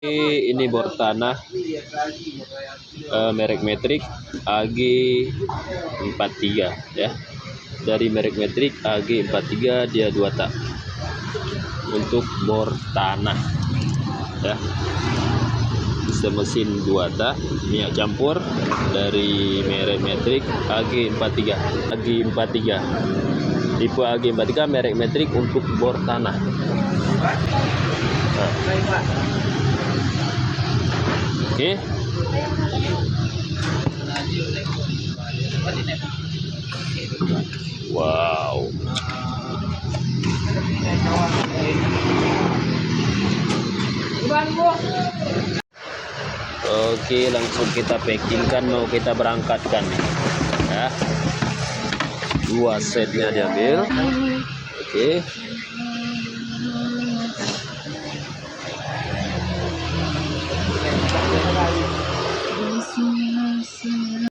Ini bor tanah merek Metrik AG 43 ya. Dari merek Metrik AG 43 dia 2 tak untuk bor tanah ya. Sistem mesin 2 tak minyak campur dari merek Metrik AG 43. AG 43 tipe AG 43 merek Metrik untuk bor tanah. Nah. Oke. Wow. Oke, langsung kita packingkan, mau kita berangkatkan ya. 2 setnya diambil. Oke.